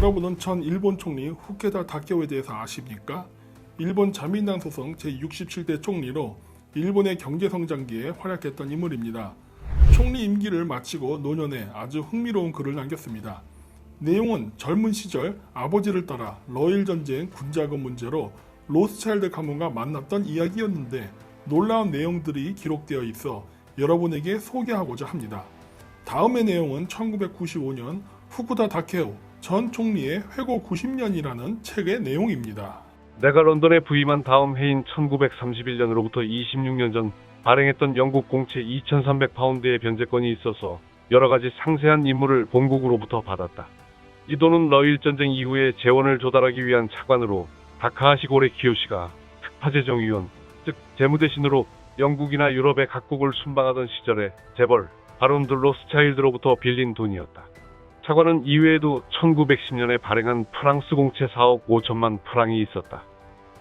여러분은 전 일본 총리 후케다 다케오에 대해서 아십니까? 일본 자민당 소송 제67대 총리로 일본의 경제성장기에 활약했던 인물입니다. 총리 임기를 마치고 노년에 아주 흥미로운 글을 남겼습니다. 내용은 젊은 시절 아버지를 따라 러일 전쟁 군자금 문제로 로스차일드 가문과 만났던 이야기였는데 놀라운 내용들이 기록되어 있어 여러분에게 소개하고자 합니다. 다음의 내용은 1995년 후쿠다 다케오 전 총리의 회고 90년이라는 책의 내용입니다. 내가 런던에 부임한 다음 해인 1931년으로부터 26년 전 발행했던 영국 공채 2,300파운드의 변제권이 있어서 여러 가지 상세한 임무를 본국으로부터 받았다. 이 돈은 러일 전쟁 이후에 재원을 조달하기 위한 차관으로 다카하시 고레 키요시가 특파재정위원, 즉 재무대신으로 영국이나 유럽의 각국을 순방하던 시절에 재벌, 바론들 로스차일드로부터 빌린 돈이었다. 차관은 이외에도 1910년에 발행한 프랑스 공채 4억 5천만 프랑이 있었다.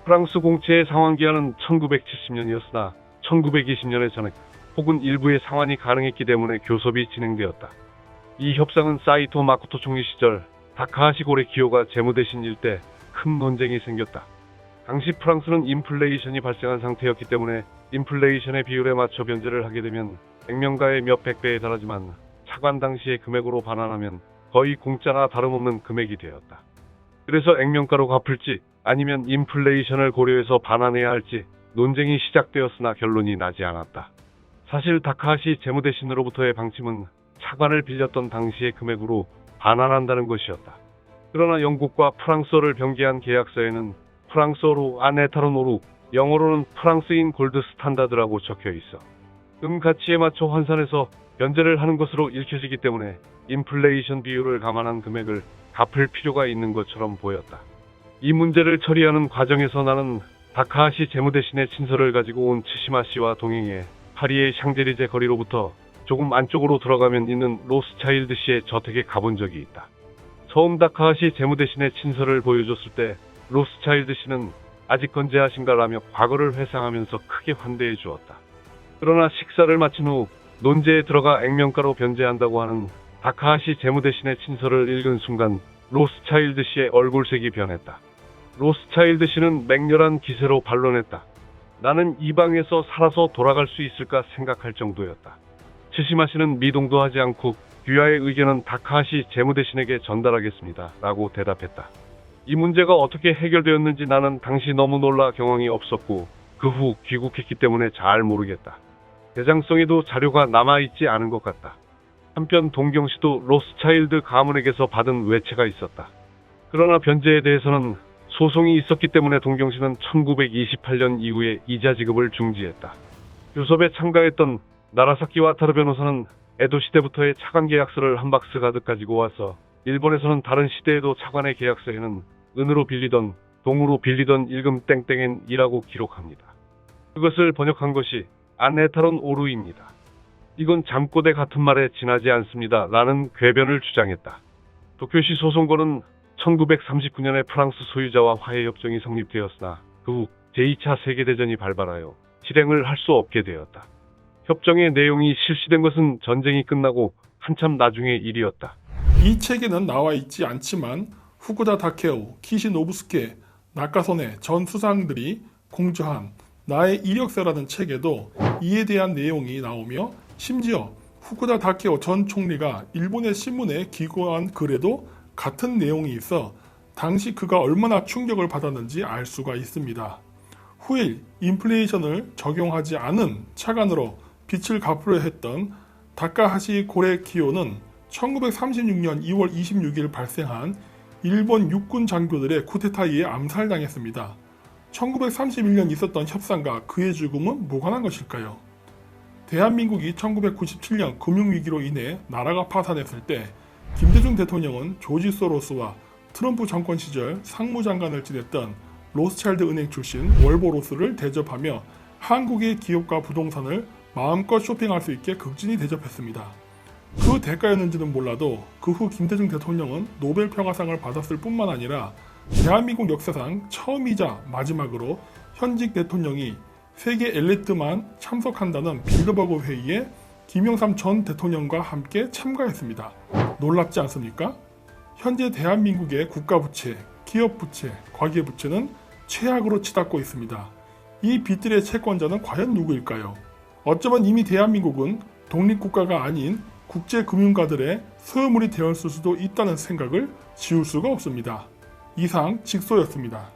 프랑스 공채의 상환기한은 1970년이었으나 1920년의 전액 혹은 일부의 상환이 가능했기 때문에 교섭이 진행되었다. 이 협상은 사이토 마코토 총리 시절 다카하시 고레 기요가 재무대신일 때 큰 논쟁이 생겼다. 당시 프랑스는 인플레이션이 발생한 상태였기 때문에 인플레이션의 비율에 맞춰 변제를 하게 되면 액면가의 몇백 배에 달하지만 차관 당시의 금액으로 반환하면 거의 공짜나 다름없는 금액이 되었다. 그래서 액면가로 갚을지 아니면 인플레이션을 고려해서 반환해야 할지 논쟁이 시작되었으나 결론이 나지 않았다. 사실 다카하시 재무대신으로부터의 방침은 차관을 빌렸던 당시의 금액으로 반환한다는 것이었다. 그러나 영국과 프랑스어를 병기한 계약서에는 프랑스어로 아네타로노루, 영어로는 프랑스인 골드 스탄다드라고 적혀 있어 가치에 맞춰 환산해서 변제를 하는 것으로 읽혀지기 때문에 인플레이션 비율을 감안한 금액을 갚을 필요가 있는 것처럼 보였다. 이 문제를 처리하는 과정에서 나는 다카하시 재무대신의 친서를 가지고 온 츠시마 씨와 동행해 파리의 샹제리제 거리로부터 조금 안쪽으로 들어가면 있는 로스차일드 씨의 저택에 가본 적이 있다. 처음 다카하시 재무대신의 친서를 보여줬을 때 로스차일드 씨는 아직 건재하신가라며 과거를 회상하면서 크게 환대해 주었다. 그러나 식사를 마친 후 논제에 들어가 액면가로 변제한다고 하는 다카하시 재무대신의 친서를 읽은 순간 로스차일드 씨의 얼굴색이 변했다. 로스차일드 씨는 맹렬한 기세로 반론했다. 나는 이 방에서 살아서 돌아갈 수 있을까 생각할 정도였다. 츠시마 씨는 미동도 하지 않고 귀하의 의견은 다카하시 재무대신에게 전달하겠습니다 라고 대답했다. 이 문제가 어떻게 해결되었는지 나는 당시 너무 놀라 경황이 없었고 그 후 귀국했기 때문에 잘 모르겠다. 대장성에도 자료가 남아있지 않은 것 같다. 한편 동경씨도 로스차일드 가문에게서 받은 외채가 있었다. 그러나 변제에 대해서는 소송이 있었기 때문에 동경씨는 1928년 이후에 이자 지급을 중지했다. 교섭에 참가했던 나라사키 와타르 변호사는 에도 시대부터의 차관 계약서를 한 박스 가득 가지고 와서 일본에서는 다른 시대에도 차관의 계약서에는 은으로 빌리던 동으로 빌리던 일금 땡땡엔 이라고 기록합니다. 그것을 번역한 것이 아네타론 오루입니다. 이건 잠꼬대 같은 말에 지나지 않습니다 라는 궤변을 주장했다. 도쿄시 소송권은 1939년에 프랑스 소유자와 화해협정이 성립되었으나 그 후 제2차 세계대전이 발발하여 실행을 할 수 없게 되었다. 협정의 내용이 실시된 것은 전쟁이 끝나고 한참 나중의 일이었다. 이 책에는 나와 있지 않지만 후쿠다 다케오, 키시노부스케, 나카소네 전 수상들이 공저한 나의 이력서라는 책에도 이에 대한 내용이 나오며 심지어 후쿠다 다케오 전 총리가 일본의 신문에 기고한 글에도 같은 내용이 있어 당시 그가 얼마나 충격을 받았는지 알 수가 있습니다. 후일 인플레이션을 적용하지 않은 차관으로 빚을 갚으려 했던 다카하시 고레 기요는 1936년 2월 26일 발생한 일본 육군 장교들의 쿠데타에 암살당했습니다. 1931년 있었던 협상과 그의 죽음은 무관한 것일까요? 대한민국이 1997년 금융위기로 인해 나라가 파산했을 때 김대중 대통령은 조지 소로스와 트럼프 정권 시절 상무장관을 지냈던 로스차일드 은행 출신 월보로스를 대접하며 한국의 기업과 부동산을 마음껏 쇼핑할 수 있게 극진히 대접했습니다. 그 대가였는지는 몰라도 그 후 김대중 대통령은 노벨 평화상을 받았을 뿐만 아니라 대한민국 역사상 처음이자 마지막으로 현직 대통령이 세계 엘리트만 참석한다는 빌드버그 회의에 김영삼 전 대통령과 함께 참가했습니다. 놀랍지 않습니까? 현재 대한민국의 국가부채, 기업부채, 과기부채는 최악으로 치닫고 있습니다. 이 빚들의 채권자는 과연 누구일까요? 어쩌면 이미 대한민국은 독립국가가 아닌 국제금융가들의 소유물이 되었을 수도 있다는 생각을 지울 수가 없습니다. 이상 직소였습니다.